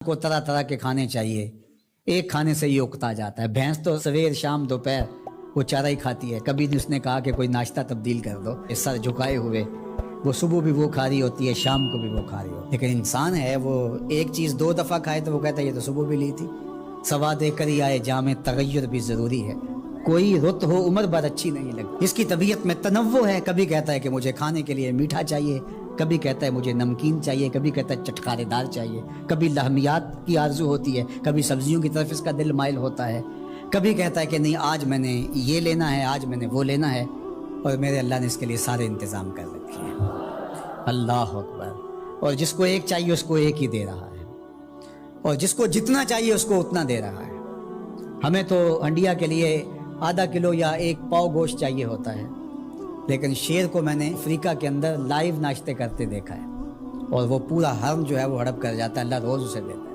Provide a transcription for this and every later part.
کو तरह तरह के खाने चाहिए, एक खाने से ये उकता जाता है। भैंस तो सवेर शाम दोपहर वो चारा ही खाती है। कभी नहीं उसने कहा कि कोई नाश्ता तब्दील कर दो। इस सर झुकाए हुए वो सुबह भी वो खा रही होती है, शाम को भी वो खा रही होती है। लेकिन इंसान है वो एक चीज़ 2 दफ़ा खाए तो वो कहता है ये तो सुबह भी ली थी। सवा दे कर ही आए जामे तगय्युर भी ज़रूरी है। कोई रुत हो उम्र भर अच्छी नहीं लगती। इसकी तबीयत में तनव्वु है। कभी कहता है कि मुझे खाने के लिए मीठा चाहिए, कभी कहता है मुझे नमकीन चाहिए, कभी कहता है चटखारेदार चाहिए, कभी लहमियात की आरजू होती है, कभी सब्जियों की तरफ इसका दिल माइल होता है, कभी कहता है कि नहीं आज मैंने ये लेना है, आज मैंने वो लेना है। और मेरे अल्लाह ने इसके लिए सारे इंतज़ाम कर रखे हैं। अल्लाह अकबर। और जिसको एक चाहिए उसको एक ही दे रहा है, और जिसको जितना चाहिए उसको उतना दे रहा है। हमें तो हंडिया के लिए आधा किलो या 1 पाव गोश्त चाहिए होता है, लेकिन शेर को मैंने अफ्रीका के अंदर लाइव नाश्ते करते देखा है, और वो पूरा हर्म जो है वो हड़प कर जाता है। अल्लाह रोज़ उसे देता है।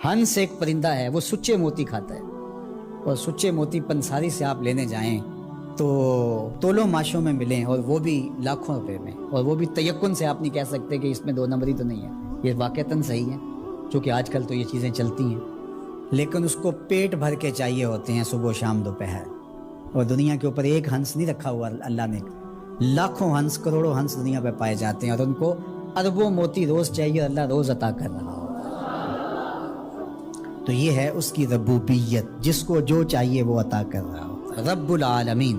हंस एक परिंदा है, वो सुच्चे मोती खाता है, और सुच्चे मोती पंसारी से आप लेने जाएं तो तोलो माशों में मिलें, और वो भी लाखों रुपए में, और वो भी तयक्कुन से आप नहीं कह सकते कि इसमें 2 नंबरी तो नहीं है। ये वाक़तन सही है, क्योंकि आजकल तो ये चीज़ें चलती हैं, लेकिन उसको पेट भर के चाहिए होते हैं सुबह शाम दोपहर। और दुनिया के ऊपर एक हंस नहीं रखा हुआ अल्लाह ने, लाखों हंस करोड़ों हंस दुनिया पे पाए जाते हैं, और उनको अरबों मोती रोज़ चाहिए, अल्लाह रोज़ अता कर रहा होता है। तो ये है उसकी रब्बूबियत, जिसको जो चाहिए वो अता कर रहा होता है। रब्बुल आलमीन,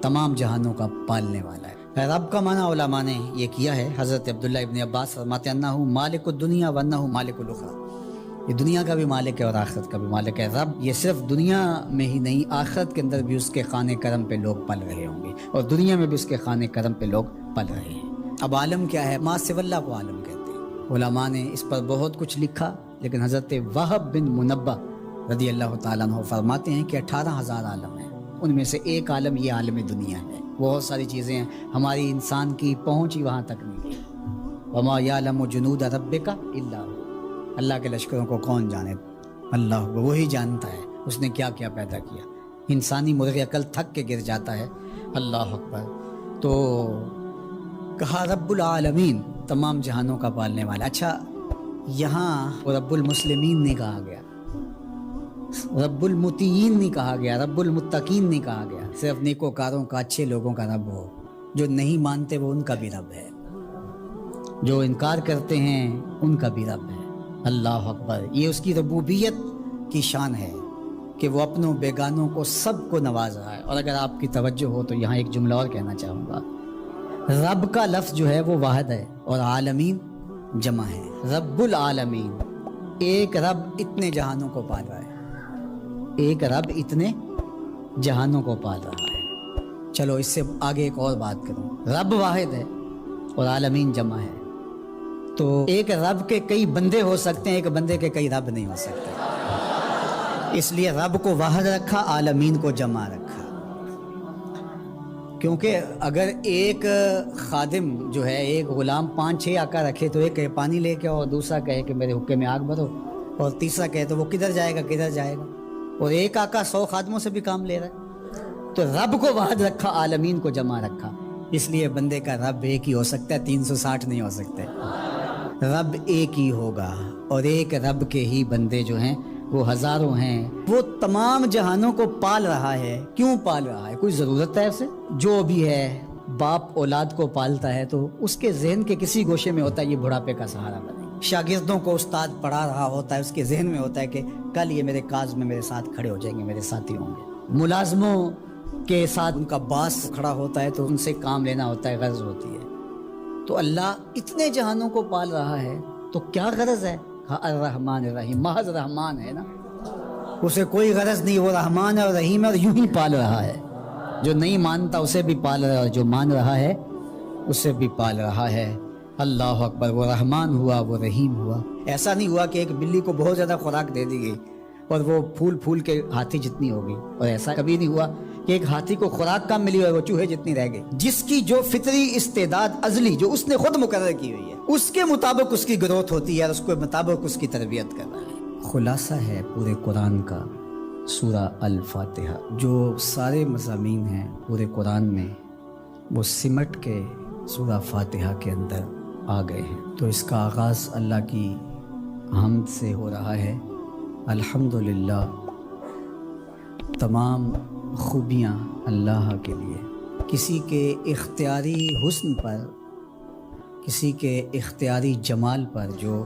तमाम जहानों का पालने वाला है। रब का माना उलमा ने ये किया है। हज़रत अब्दुल्लाह इब्न अब्बास फरमाते हैं अन्नहु मालिकुद दुनिया व अन्नहु मालिकुल उखरा। ये दुनिया का भी मालिक है और आखिरत का भी मालिक है। रब ये सिर्फ दुनिया में ही नहीं, आखिरत के अंदर भी उसके खाने करम पे लोग पल रहे होंगे, और दुनिया में भी उसके खाने करम पे लोग पल रहे हैं। अब आलम क्या है? मा सिवल्लाह को आलम कहते हैं। उलमा ने इस पर बहुत कुछ लिखा, लेकिन हज़रत वहब बिन मुनब्बा रज़ी अल्लाह तआला अन्हु फरमाते हैं कि 18,000 आलम हैं, उनमें से एक आलम ये आलम दुनिया है। बहुत सारी चीज़ें हैं, हमारी इंसान की पहुँच ही वहाँ तक नहीं है। वमा यालमु जुनूद रब्बिका इल्ला हु। अल्लाह के लश्करों को कौन जाने? अल्लाह वही जानता है उसने क्या क्या पैदा किया। इंसानी मुर्ग़ अकल थक के गिर जाता है। अल्लाह अकबर। तो कहा रब्बुल आलमीन, तमाम जहानों का पालने वाला। अच्छा, यहाँ रब्बुल मुस्लिमीन नहीं कहा गया, रब्बुल मुतीईन नहीं कहा गया, रब्बुल मुत्तकीन नहीं कहा गया। सिर्फ नेकोकारों का, अच्छे लोगों का रब हो। जो नहीं मानते वो उनका भी रब है, जो इनकार करते हैं उनका भी रब है। अल्लाह अकबर। ये उसकी रबूबियत की शान है कि वो अपनों बेगानों को सबको नवाज रहा है। और अगर आपकी तवज्जो हो तो यहाँ एक जुमला और कहना चाहूँगा। रब का लफ्ज़ जो है वो वाहिद है, और आलमीन जमा है। रब्बुल आलमीन, एक रब इतने जहानों को पाल रहा है, एक रब इतने जहानों को पाल रहा है। चलो इससे आगे एक और बात करूँ। रब वाहिद है और आलमीन जमा है, तो एक रब के कई बंदे हो सकते हैं, एक बंदे के कई रब नहीं हो सकते। इसलिए रब को वाहिद रखा, आलमीन को जमा रखा। क्योंकि अगर एक खादिम जो है, एक गुलाम 5-6 आका रखे, तो एक कहे पानी लेके आओ, और दूसरा कहे कि मेरे हुक्के में आग भरो, और तीसरा कहे तो वो किधर जाएगा किधर जाएगा। और एक आका 100 खादमों से भी काम ले रहा है। तो रब को वाहिद रखा, आलमीन को जमा रखा। इसलिए बंदे का रब एक ही हो सकता है, 360 नहीं हो सकते। रब एक ही होगा, और एक रब के ही बंदे जो हैं वो हजारों हैं। वो तमाम जहानों को पाल रहा है। क्यों पाल रहा है? कोई ज़रूरत है उसे? जो भी है, बाप औलाद को पालता है तो उसके जहन के किसी गोशे में होता है ये बुढ़ापे का सहारा बने। शागिर्दों को उस्ताद पढ़ा रहा होता है, उसके जहन में होता है कि कल ये मेरे काज में मेरे साथ खड़े हो जाएंगे, मेरे साथी होंगे। मुलाजमों के साथ उनका बास खड़ा होता है तो उनसे काम लेना होता है, गर्ज होती है। तो अल्लाह इतने जहानों को पाल रहा है, तो क्या गरज है? अर्रहमान रहीम, महज रहमान है ना, उसे कोई गरज नहीं। वो रहमान है और रहीम है, और यूं ही पाल रहा है। जो नहीं मानता उसे भी पाल रहा है, और जो मान रहा है उसे भी पाल रहा है। अल्लाह अकबर। वो रहमान हुआ, वो रहीम हुआ। ऐसा नहीं हुआ कि एक बिल्ली को बहुत ज़्यादा खुराक दे दी गई और वो फूल फूल के हाथी जितनी हो गई, और ऐसा कभी नहीं हुआ कि एक हाथी को खुराक कम मिली और वो चूहे जितनी रह गई। जिसकी जो फितरी इस्तेदाद अजली जो उसने खुद मुकर्रर की हुई है, उसके मुताबिक उसकी ग्रोथ होती है, और उसके मुताबिक उसकी तरबियत करना है। खुलासा है पूरे कुरान का सूरा अल फातिहा। जो सारे मज़ामीन हैं पूरे कुरान में, वो सिमट के सूरा फातिहा के अंदर आ गए हैं। तो इसका आगाज़ अल्लाह की حمد سے ہو رہا ہے الحمدللہ، تمام خوبیاں اللہ کے لیے۔ کسی کے اختیاری حسن پر، کسی کے اختیاری جمال پر جو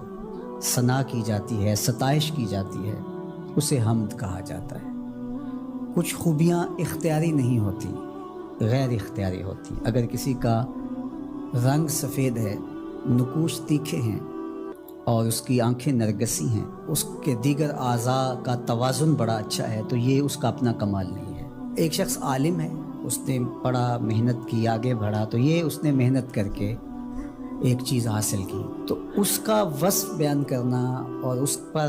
ثنا کی جاتی ہے، ستائش کی جاتی ہے، اسے حمد کہا جاتا ہے۔ کچھ خوبیاں اختیاری نہیں ہوتی، غیر اختیاری ہوتی۔ اگر کسی کا رنگ سفید ہے، نقوش تیکھے ہیں اور اس کی آنکھیں نرگسی ہیں، اس کے دیگر اعضاء کا توازن بڑا اچھا ہے، تو یہ اس کا اپنا کمال نہیں ہے۔ ایک شخص عالم ہے، اس نے پڑھا، محنت کی، آگے بڑھا، تو یہ اس نے محنت کر کے ایک چیز حاصل کی، تو اس کا وصف بیان کرنا اور اس پر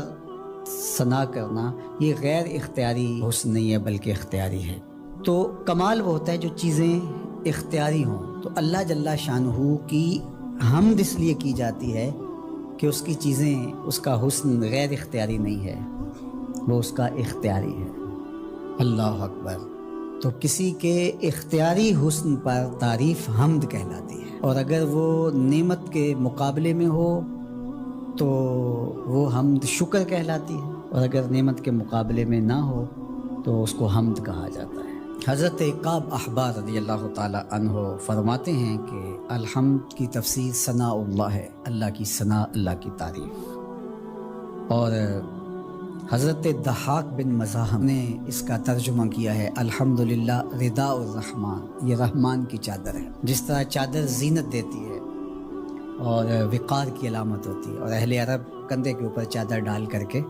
ثنا کرنا یہ غیر اختیاری حسن نہیں ہے بلکہ اختیاری ہے۔ تو کمال وہ ہوتا ہے جو چیزیں اختیاری ہوں۔ تو اللہ جل شانہ کی حمد اس لیے کی جاتی ہے کہ اس کی چیزیں، اس کا حسن غیر اختیاری نہیں ہے، وہ اس کا اختیاری ہے۔ اللہ اکبر۔ تو کسی کے اختیاری حسن پر تعریف حمد کہلاتی ہے، اور اگر وہ نعمت کے مقابلے میں ہو تو وہ حمد شکر کہلاتی ہے، اور اگر نعمت کے مقابلے میں نہ ہو تو اس کو حمد کہا جاتا ہے۔ حضرت کعب احبار رضی اللہ تعالی عنہ فرماتے ہیں کہ الحمد کی تفسیر ثناء اللہ ہے، اللہ کی ثنا، اللہ کی تعریف۔ اور حضرت ضحاک بن مزاحم نے اس کا ترجمہ کیا ہے الحمدللہ رداء الرحمن، یہ رحمان کی چادر ہے۔ جس طرح چادر زینت دیتی ہے اور وقار کی علامت ہوتی ہے، اور اہل عرب کندھے کے اوپر چادر ڈال کر کے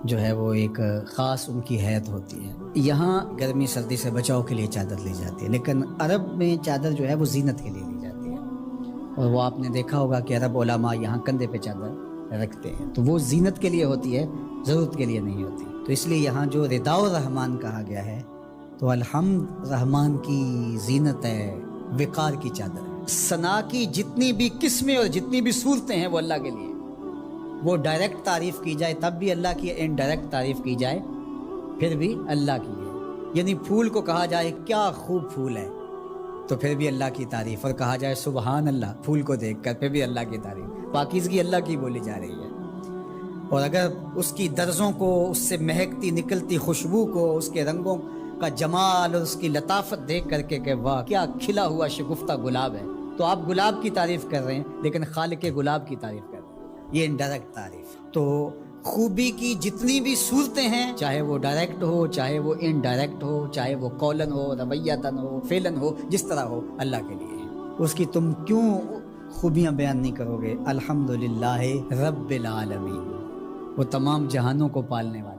جو ہے وہ ایک خاص ان کی حیت ہوتی ہے۔ یہاں گرمی سردی سے بچاؤ کے لیے چادر لی جاتی ہے، لیکن عرب میں چادر جو ہے وہ زینت کے لیے لی جاتی ہے، اور وہ آپ نے دیکھا ہوگا کہ عرب علماء یہاں کندھے پہ چادر رکھتے ہیں، تو وہ زینت کے لیے ہوتی ہے، ضرورت کے لیے نہیں ہوتی۔ تو اس لیے یہاں جو رداء الرحمن کہا گیا ہے، تو الحمد رحمان کی زینت ہے، وقار کی چادر ہے۔ ثنا کی جتنی بھی قسمیں اور جتنی بھی صورتیں ہیں وہ اللہ کے لیے، وہ ڈائریکٹ تعریف کی جائے تب بھی اللہ کی، انڈائریکٹ تعریف کی جائے پھر بھی اللہ کی ہے۔ یعنی پھول کو کہا جائے کیا خوب پھول ہے تو پھر بھی اللہ کی تعریف، اور کہا جائے سبحان اللہ پھول کو دیکھ کر پھر بھی اللہ کی تعریف، پاکیزگی اللہ کی بولی جا رہی ہے۔ اور اگر اس کی درزوں کو، اس سے مہکتی نکلتی خوشبو کو، اس کے رنگوں کا جمال اور اس کی لطافت دیکھ کر کے کہ واہ کیا کھلا ہوا شگفتہ گلاب ہے، تو آپ گلاب کی تعریف کر رہے ہیں لیکن خالق گلاب کی تعریف کر رہے ہیں، یہ انڈائریکٹ تعریف۔ تو خوبی کی جتنی بھی صورتیں ہیں، چاہے وہ ڈائریکٹ ہو، چاہے وہ انڈائریکٹ ہو، چاہے وہ قولن ہو، رویتاً ہو، فعلاً ہو، جس طرح ہو، اللہ کے لیے ہے۔ اس کی تم کیوں خوبیاں بیان نہیں کرو گے؟ الحمدللہ رب العالمین، وہ تمام جہانوں کو پالنے والا۔